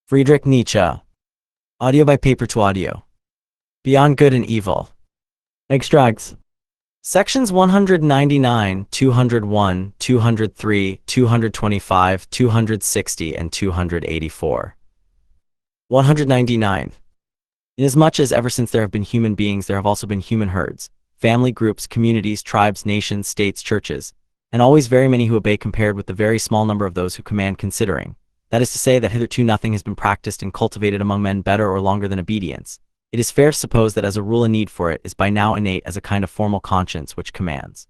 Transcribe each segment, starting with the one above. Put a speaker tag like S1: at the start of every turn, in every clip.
S1: Friedrich Nietzsche. Audio by Paper to Audio. Beyond Good and Evil. Extracts. Sections 199, 201, 203, 225, 260, and 284. 199. Inasmuch as ever since there have been human beings, there have also been human herds, family groups, communities, tribes, nations, states, churches, and always very many who obey compared with the very small number of those who command considering. That is to say that hitherto nothing has been practiced and cultivated among men better or longer than obedience. It is fair to suppose that as a rule a need for it is by now innate as a kind of formal conscience which commands.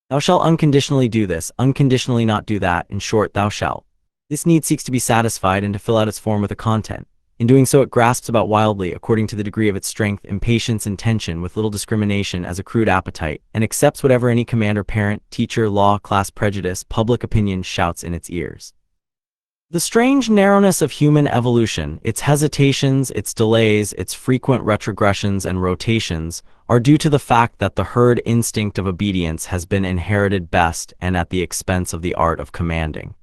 S1: Thou shalt unconditionally do this, unconditionally not do that, in short, thou shalt. This need seeks to be satisfied and to fill out its form with a content. In doing so it grasps about wildly, according to the degree of its strength, impatience, and tension, with little discrimination as a crude appetite, and accepts whatever any command or parent, teacher, law, class prejudice, public opinion shouts in its ears. The strange narrowness of human evolution, its hesitations, its delays, its frequent retrogressions and rotations, are due to the fact that the herd instinct of obedience has been inherited best and at the expense of the art of commanding.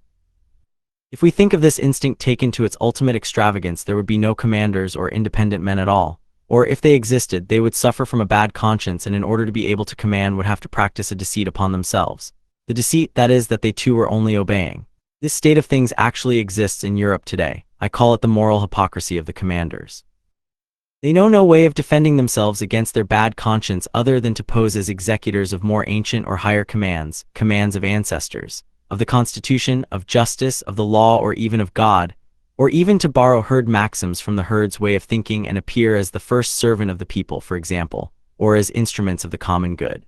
S1: If we think of this instinct taken to its ultimate extravagance, there would be no commanders or independent men at all, or if they existed, they would suffer from a bad conscience and in order to be able to command would have to practice a deceit upon themselves. The deceit, that is, that they too were only obeying. This state of things actually exists in Europe today. I call it the moral hypocrisy of the commanders. They know no way of defending themselves against their bad conscience other than to pose as executors of more ancient or higher commands, commands of ancestors, of the Constitution, of justice, of the law, or even of God, or even to borrow herd maxims from the herd's way of thinking and appear as the first servant of the people, for example, or as instruments of the common good.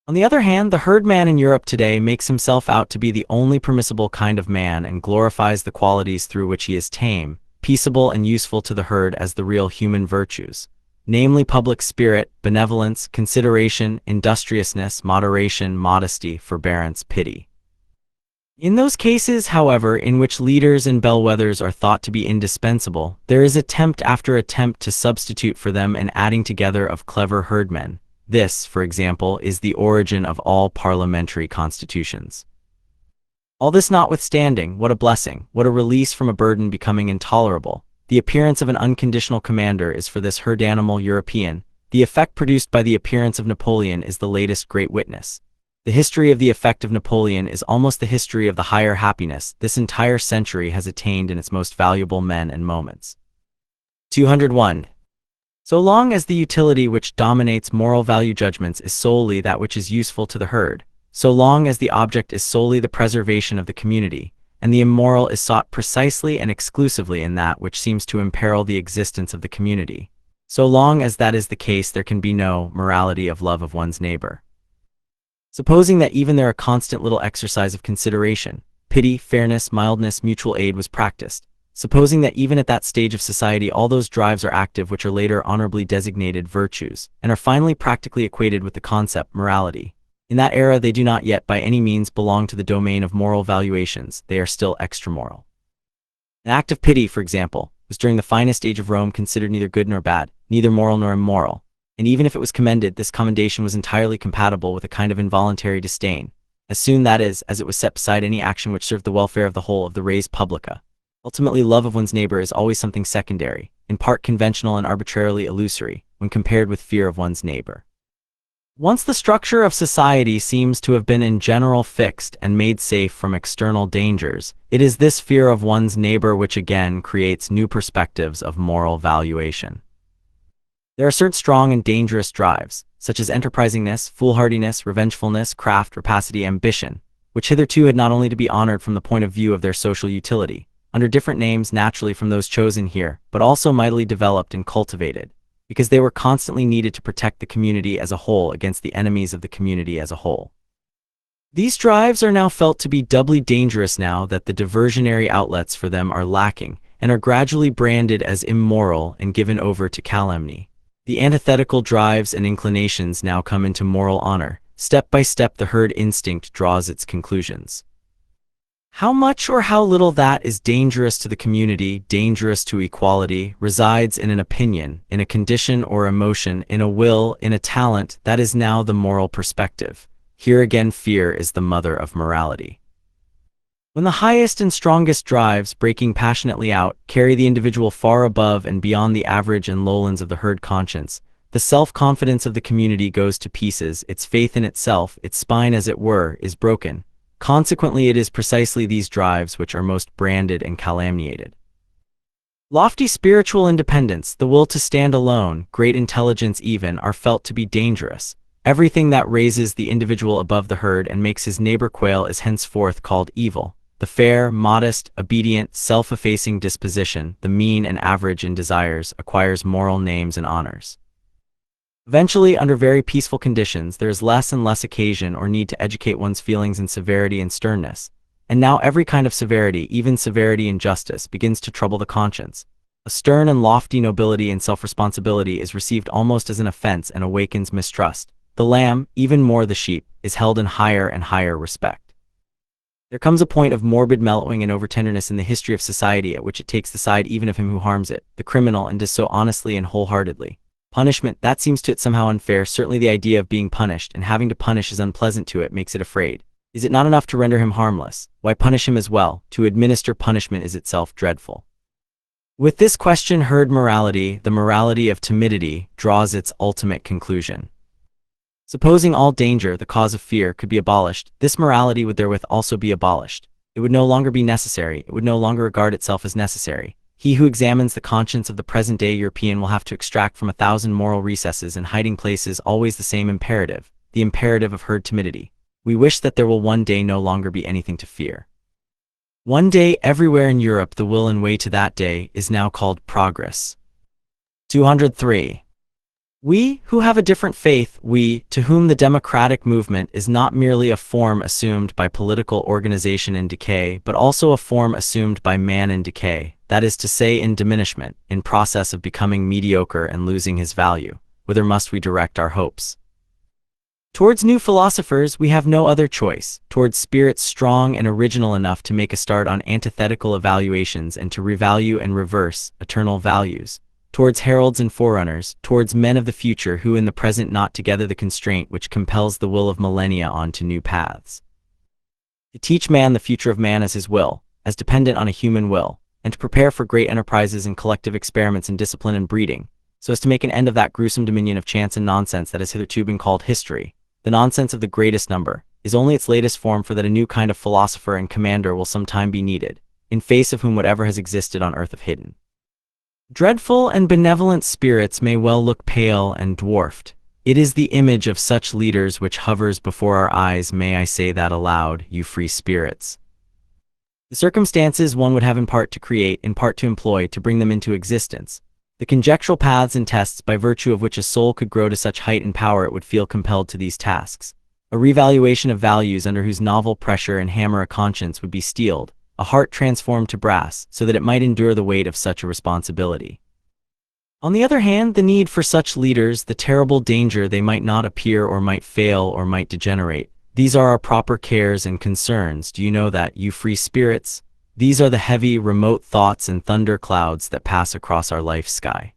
S1: On the other hand, the herdman in Europe today makes himself out to be the only permissible kind of man and glorifies the qualities through which he is tame, peaceable, and useful to the herd as the real human virtues, namely public spirit, benevolence, consideration, industriousness, moderation, modesty, forbearance, pity. In those cases, however, in which leaders and bellwethers are thought to be indispensable, there is attempt after attempt to substitute for them an adding together of clever herdmen. This, for example, is the origin of all parliamentary constitutions. All this notwithstanding, what a blessing, what a release from a burden becoming intolerable. The appearance of an unconditional commander is for this herd animal European. The effect produced by the appearance of Napoleon is the latest great witness. The history of the effect of Napoleon is almost the history of the higher happiness this entire century has attained in its most valuable men and moments. 201. So long as the utility which dominates moral value judgments is solely that which is useful to the herd, so long as the object is solely the preservation of the community, and the immoral is sought precisely and exclusively in that which seems to imperil the existence of the community, so long as that is the case, there can be no morality of love of one's neighbor. Supposing that even there a constant little exercise of consideration, pity, fairness, mildness, mutual aid was practiced, supposing that even at that stage of society all those drives are active which are later honorably designated virtues, and are finally practically equated with the concept morality. In that era they do not yet by any means belong to the domain of moral valuations, they are still extramoral. An act of pity, for example, was during the finest age of Rome considered neither good nor bad, neither moral nor immoral, and even if it was commended, this commendation was entirely compatible with a kind of involuntary disdain, as soon, that is, as it was set beside any action which served the welfare of the whole of the res publica. Ultimately, love of one's neighbor is always something secondary, in part conventional and arbitrarily illusory, when compared with fear of one's neighbor. Once the structure of society seems to have been in general fixed and made safe from external dangers, it is this fear of one's neighbor which again creates new perspectives of moral valuation. There are certain strong and dangerous drives, such as enterprisingness, foolhardiness, revengefulness, craft, rapacity, ambition, which hitherto had not only to be honored from the point of view of their social utility, under different names naturally from those chosen here, but also mightily developed and cultivated, because they were constantly needed to protect the community as a whole against the enemies of the community as a whole. These drives are now felt to be doubly dangerous now that the diversionary outlets for them are lacking, and are gradually branded as immoral and given over to calumny. The antithetical drives and inclinations now come into moral honor. Step by step the herd instinct draws its conclusions. How much or how little that is dangerous to the community, dangerous to equality, resides in an opinion, in a condition or emotion, in a will, in a talent, that is now the moral perspective. Here again fear is the mother of morality. When the highest and strongest drives, breaking passionately out, carry the individual far above and beyond the average and lowlands of the herd conscience, the self-confidence of the community goes to pieces, its faith in itself, its spine as it were, is broken. Consequently, it is precisely these drives which are most branded and calumniated. Lofty spiritual independence, the will to stand alone, great intelligence even, are felt to be dangerous. Everything that raises the individual above the herd and makes his neighbor quail is henceforth called evil. The fair, modest, obedient, self-effacing disposition, the mean and average in desires, acquires moral names and honors. Eventually, under very peaceful conditions, there is less and less occasion or need to educate one's feelings in severity and sternness. And now every kind of severity, even severity in justice, begins to trouble the conscience. A stern and lofty nobility and self-responsibility is received almost as an offense and awakens mistrust. The lamb, even more the sheep, is held in higher and higher respect. There comes a point of morbid mellowing and overtenderness in the history of society at which it takes the side even of him who harms it, the criminal, and does so honestly and wholeheartedly. Punishment, that seems to it somehow unfair. Certainly the idea of being punished and having to punish is unpleasant to it, makes it afraid. Is it not enough to render him harmless? Why punish him as well? To administer punishment is itself dreadful. With this question, herd morality, the morality of timidity, draws its ultimate conclusion. Supposing all danger, the cause of fear, could be abolished, this morality would therewith also be abolished. It would no longer be necessary, it would no longer regard itself as necessary. He who examines the conscience of the present-day European will have to extract from 1,000 moral recesses and hiding places always the same imperative, the imperative of herd timidity. We wish that there will one day no longer be anything to fear. One day everywhere in Europe the will and way to that day is now called progress. 203. We, who have a different faith, we, to whom the democratic movement is not merely a form assumed by political organization in decay, but also a form assumed by man in decay, that is to say in diminishment, in process of becoming mediocre and losing his value, whither must we direct our hopes? Towards new philosophers we have no other choice, towards spirits strong and original enough to make a start on antithetical evaluations and to revalue and reverse eternal values, towards heralds and forerunners, towards men of the future who in the present knot together the constraint which compels the will of millennia on to new paths. To teach man the future of man as his will, as dependent on a human will, and to prepare for great enterprises and collective experiments in discipline and breeding, so as to make an end of that gruesome dominion of chance and nonsense that has hitherto been called history. The nonsense of the greatest number is only its latest form, for that a new kind of philosopher and commander will some time be needed, in face of whom whatever has existed on earth of hidden, dreadful and benevolent spirits may well look pale and dwarfed. It is the image of such leaders which hovers before our eyes. May I say that aloud, you free spirits? The circumstances one would have in part to create, in part to employ, to bring them into existence. The conjectural paths and tests by virtue of which a soul could grow to such height and power it would feel compelled to these tasks. A revaluation of values under whose novel pressure and hammer a conscience would be steeled, a heart transformed to brass, so that it might endure the weight of such a responsibility. On the other hand, the need for such leaders, the terrible danger they might not appear or might fail or might degenerate, these are our proper cares and concerns. Do you know that, you free spirits? These are the heavy, remote thoughts and thunder clouds that pass across our life sky.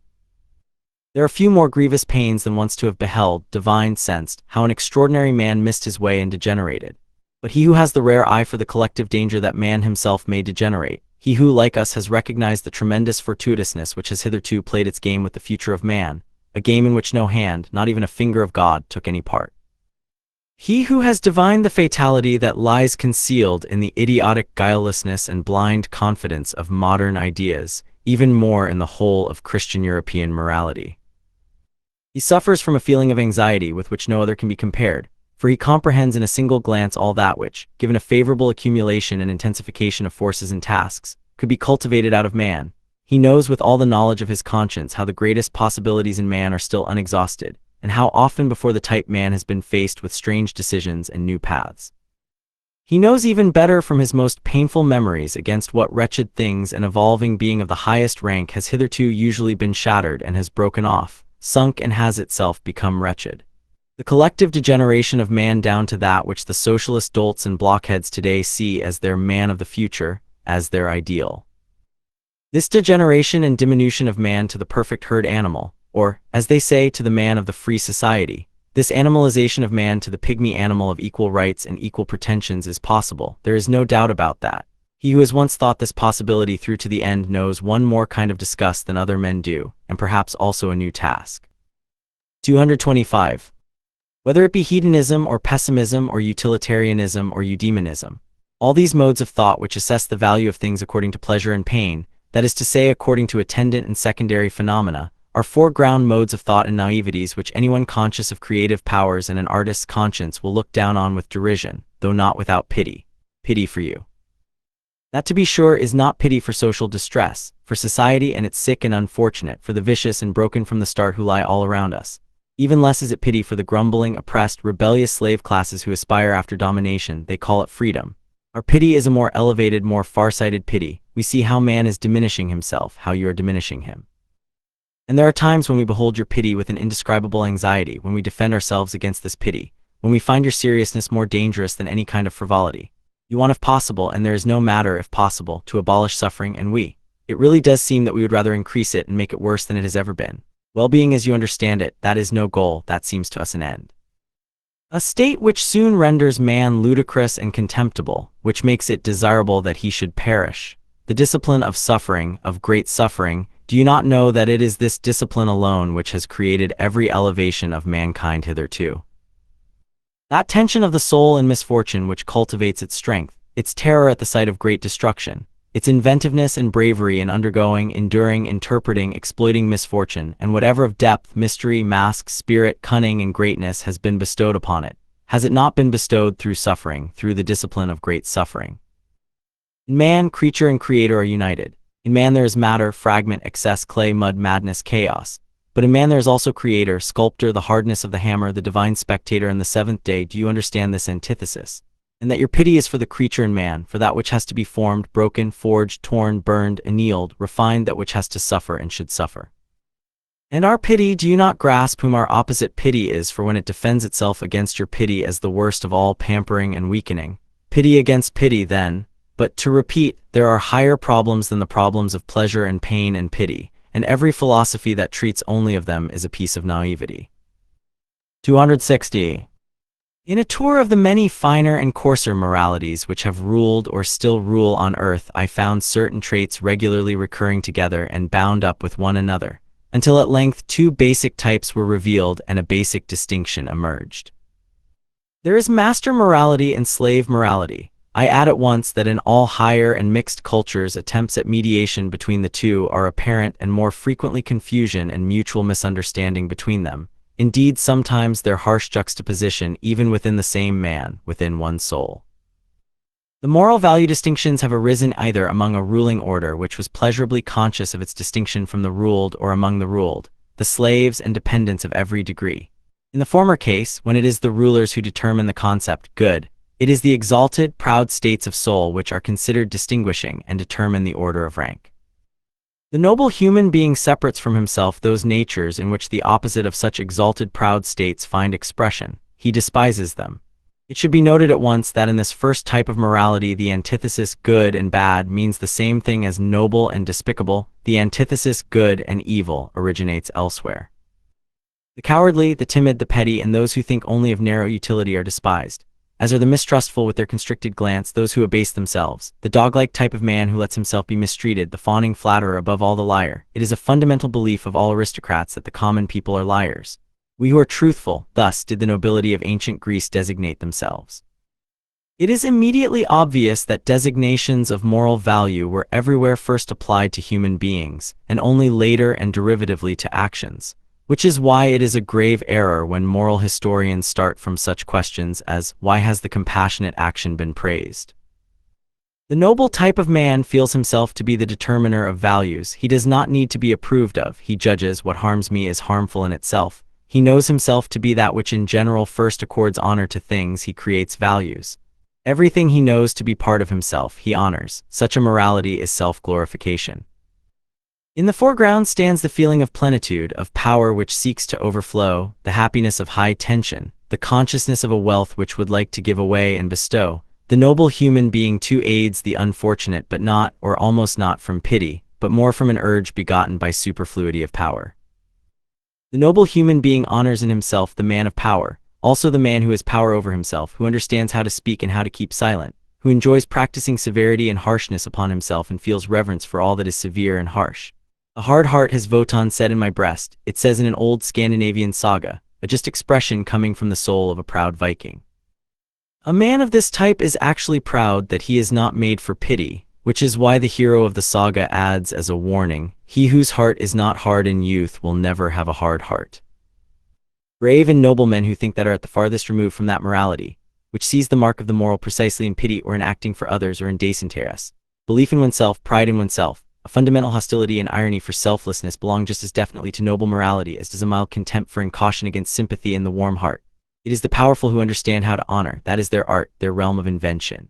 S1: There are few more grievous pains than once to have beheld, divined, sensed, how an extraordinary man missed his way and degenerated. But he who has the rare eye for the collective danger that man himself may degenerate, he who, like us, has recognized the tremendous fortuitousness which has hitherto played its game with the future of man, a game in which no hand, not even a finger of God, took any part. He who has divined the fatality that lies concealed in the idiotic guilelessness and blind confidence of modern ideas, even more in the whole of Christian European morality. He suffers from a feeling of anxiety with which no other can be compared, for he comprehends in a single glance all that which, given a favorable accumulation and intensification of forces and tasks, could be cultivated out of man. He knows with all the knowledge of his conscience how the greatest possibilities in man are still unexhausted, and how often before the type man has been faced with strange decisions and new paths. He knows even better from his most painful memories against what wretched things an evolving being of the highest rank has hitherto usually been shattered and has broken off, sunk, and has itself become wretched. The collective degeneration of man down to that which the socialist dolts and blockheads today see as their man of the future, as their ideal. This degeneration and diminution of man to the perfect herd animal, or, as they say, to the man of the free society, This animalization of man to the pygmy animal of equal rights and equal pretensions is possible, there is no doubt about that. He who has once thought this possibility through to the end knows one more kind of disgust than other men do, and perhaps also a new task. 225. Whether it be hedonism or pessimism or utilitarianism or eudaimonism, all these modes of thought which assess the value of things according to pleasure and pain, that is to say according to attendant and secondary phenomena, are foreground modes of thought and naiveties which anyone conscious of creative powers and an artist's conscience will look down on with derision, though not without pity. Pity for you. That, to be sure, is not pity for social distress, for society and its sick and unfortunate, for the vicious and broken from the start who lie all around us. Even less is it pity for the grumbling, oppressed, rebellious slave classes who aspire after domination. They call it freedom. Our pity is a more elevated, more far-sighted pity. We see how man is diminishing himself, how you are diminishing him. And there are times when we behold your pity with an indescribable anxiety, when we defend ourselves against this pity, when we find your seriousness more dangerous than any kind of frivolity. You want, if possible, and there is no matter if possible, to abolish suffering, and it really does seem that we would rather increase it and make it worse than it has ever been. Well-being as you understand it, that is no goal, that seems to us an end. A state which soon renders man ludicrous and contemptible, which makes it desirable that he should perish. The discipline of suffering, of great suffering. Do you not know that it is this discipline alone which has created every elevation of mankind hitherto? That tension of the soul in misfortune which cultivates its strength, its terror at the sight of great destruction, its inventiveness and bravery in undergoing, enduring, interpreting, exploiting misfortune, and whatever of depth, mystery, mask, spirit, cunning, and greatness has been bestowed upon it, has it not been bestowed through suffering, through the discipline of great suffering? In man, creature and creator are united. In man there is matter, fragment, excess, clay, mud, madness, chaos. But in man there is also creator, sculptor, the hardness of the hammer, the divine spectator, and the seventh day. Do you understand this antithesis? And that your pity is for the creature in man, for that which has to be formed, broken, forged, torn, burned, annealed, refined, that which has to suffer and should suffer. And our pity, do you not grasp whom our opposite pity is, for when it defends itself against your pity as the worst of all pampering and weakening? Pity against pity, then. But, to repeat, there are higher problems than the problems of pleasure and pain and pity, and every philosophy that treats only of them is a piece of naivety. 260. In a tour of the many finer and coarser moralities which have ruled or still rule on earth, I found certain traits regularly recurring together and bound up with one another, until at length two basic types were revealed and a basic distinction emerged. There is master morality and slave morality. I add at once that in all higher and mixed cultures attempts at mediation between the two are apparent, and more frequently confusion and mutual misunderstanding between them. Indeed, sometimes their harsh juxtaposition even within the same man, within one soul. The moral value distinctions have arisen either among a ruling order which was pleasurably conscious of its distinction from the ruled, or among the ruled, the slaves and dependents of every degree. In the former case, when it is the rulers who determine the concept good, it is the exalted, proud states of soul which are considered distinguishing and determine the order of rank. The noble human being separates from himself those natures in which the opposite of such exalted, proud states find expression. He despises them. It should be noted at once that in this first type of morality the antithesis good and bad means the same thing as noble and despicable. The antithesis good and evil originates elsewhere. The cowardly, the timid, the petty, and those who think only of narrow utility are despised, as are the mistrustful with their constricted glance, those who abase themselves, the dog-like type of man who lets himself be mistreated, the fawning flatterer, above all the liar. It is a fundamental belief of all aristocrats that the common people are liars. We who are truthful, thus did the nobility of ancient Greece designate themselves. It is immediately obvious that designations of moral value were everywhere first applied to human beings, and only later and derivatively to actions, which is why it is a grave error when moral historians start from such questions as, why has the compassionate action been praised? The noble type of man feels himself to be the determiner of values. He does not need to be approved of. He judges what harms me is harmful in itself. He knows himself to be that which in general first accords honor to things. He creates values. Everything he knows to be part of himself, he honors. Such a morality is self-glorification. In the foreground stands the feeling of plenitude, of power which seeks to overflow, the happiness of high tension, the consciousness of a wealth which would like to give away and bestow. The noble human being too aids the unfortunate, but not, or almost not, from pity, but more from an urge begotten by superfluity of power. The noble human being honors in himself the man of power, also the man who has power over himself, who understands how to speak and how to keep silent, who enjoys practicing severity and harshness upon himself and feels reverence for all that is severe and harsh. A hard heart has Wotan said in my breast, it says in an old Scandinavian saga, a just expression coming from the soul of a proud Viking. A man of this type is actually proud that he is not made for pity, which is why the hero of the saga adds as a warning, he whose heart is not hard in youth will never have a hard heart. Brave and noble men who think that are at the farthest removed from that morality, which sees the mark of the moral precisely in pity or in acting for others or in désinteresse. Belief in oneself, pride in oneself, a fundamental hostility and irony for selflessness belong just as definitely to noble morality as does a mild contempt for and caution against sympathy in the warm heart. It is the powerful who understand how to honor, that is their art, their realm of invention.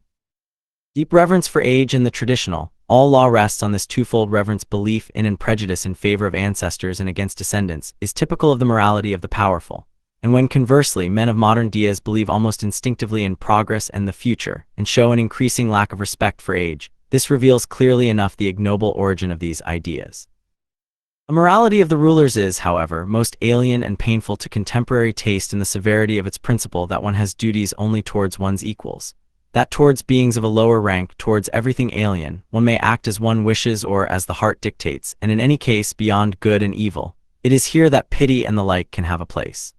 S1: Deep reverence for age and the traditional. All law rests on this twofold reverence, belief in and prejudice in favor of ancestors and against descendants, is typical of the morality of the powerful. And when conversely, men of modern ideas believe almost instinctively in progress and the future, and show an increasing lack of respect for age, this reveals clearly enough the ignoble origin of these ideas. A morality of the rulers is, however, most alien and painful to contemporary taste in the severity of its principle that one has duties only towards one's equals. That towards beings of a lower rank, towards everything alien, one may act as one wishes or as the heart dictates, and in any case beyond good and evil. It is here that pity and the like can have a place.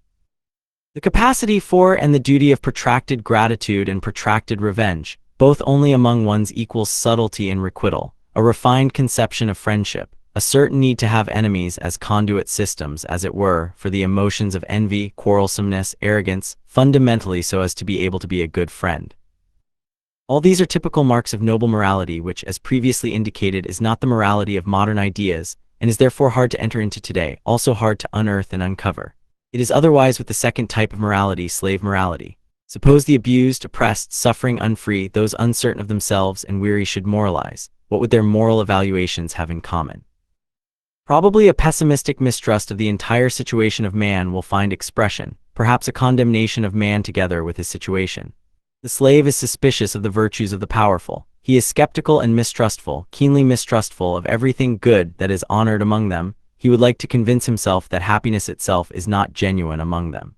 S1: The capacity for and the duty of protracted gratitude and protracted revenge, both only among one's equals, subtlety and requital, a refined conception of friendship, a certain need to have enemies as conduit systems, as it were, for the emotions of envy, quarrelsomeness, arrogance, fundamentally so as to be able to be a good friend. All these are typical marks of noble morality which, as previously indicated, is not the morality of modern ideas, and is therefore hard to enter into today, also hard to unearth and uncover. It is otherwise with the second type of morality, slave morality. Suppose the abused, oppressed, suffering, unfree, those uncertain of themselves and weary should moralize. What would their moral evaluations have in common? Probably a pessimistic mistrust of the entire situation of man will find expression, perhaps a condemnation of man together with his situation. The slave is suspicious of the virtues of the powerful. He is skeptical and mistrustful, keenly mistrustful of everything good that is honored among them. He would like to convince himself that happiness itself is not genuine among them.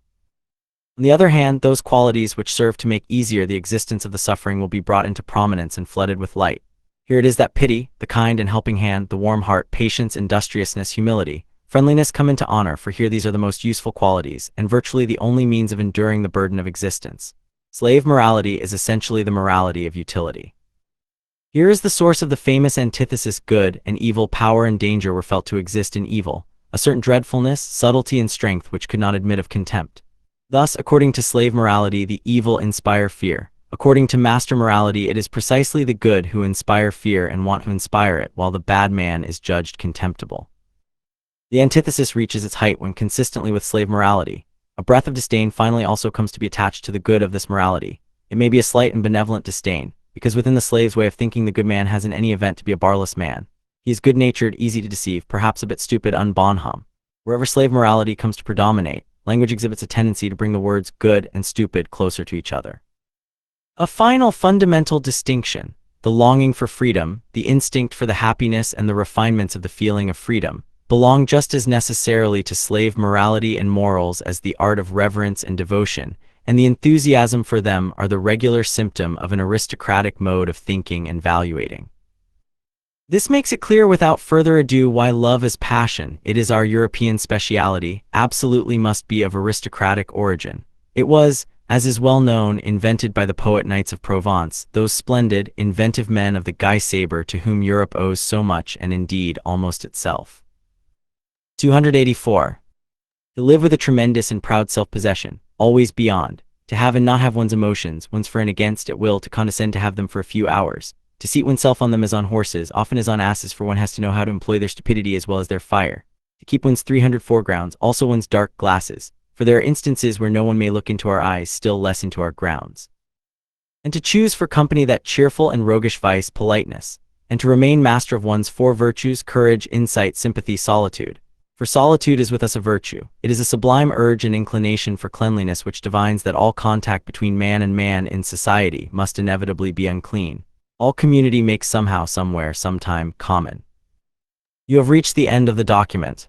S1: On the other hand, those qualities which serve to make easier the existence of the suffering will be brought into prominence and flooded with light. Here it is that pity, the kind and helping hand, the warm heart, patience, industriousness, humility, friendliness come into honor, for here these are the most useful qualities, and virtually the only means of enduring the burden of existence. Slave morality is essentially the morality of utility. Here is the source of the famous antithesis: good and evil, power and danger were felt to exist in evil, a certain dreadfulness, subtlety and strength which could not admit of contempt. Thus, according to slave morality, the evil inspire fear. According to master morality, it is precisely the good who inspire fear and want to inspire it, while the bad man is judged contemptible. The antithesis reaches its height when, consistently with slave morality, a breath of disdain finally also comes to be attached to the good of this morality. It may be a slight and benevolent disdain, because within the slave's way of thinking the good man has in any event to be a barless man. He is good-natured, easy to deceive, perhaps a bit stupid, unbonhum. Wherever slave morality comes to predominate, language exhibits a tendency to bring the words good and stupid closer to each other. A final fundamental distinction, the longing for freedom, the instinct for the happiness and the refinements of the feeling of freedom, belong just as necessarily to slave morality and morals as the art of reverence and devotion, and the enthusiasm for them are the regular symptom of an aristocratic mode of thinking and valuating. This makes it clear without further ado why love as passion, it is our European speciality, absolutely must be of aristocratic origin. It was, as is well known, invented by the poet knights of Provence, those splendid, inventive men of the Guy sabre to whom Europe owes so much and indeed almost itself. 284. To live with a tremendous and proud self-possession, always beyond, to have and not have one's emotions, one's for and against at will, to condescend to have them for a few hours, to seat oneself on them as on horses, often as on asses, for one has to know how to employ their stupidity as well as their fire, to keep one's 300 foregrounds, also one's dark glasses, for there are instances where no one may look into our eyes, still less into our grounds, and to choose for company that cheerful and roguish vice, politeness, and to remain master of one's four virtues: courage, insight, sympathy, solitude. For solitude is with us a virtue. It is a sublime urge and inclination for cleanliness which divines that all contact between man and man in society must inevitably be unclean. All community makes somehow, somewhere, sometime, common. You have reached the end of the document.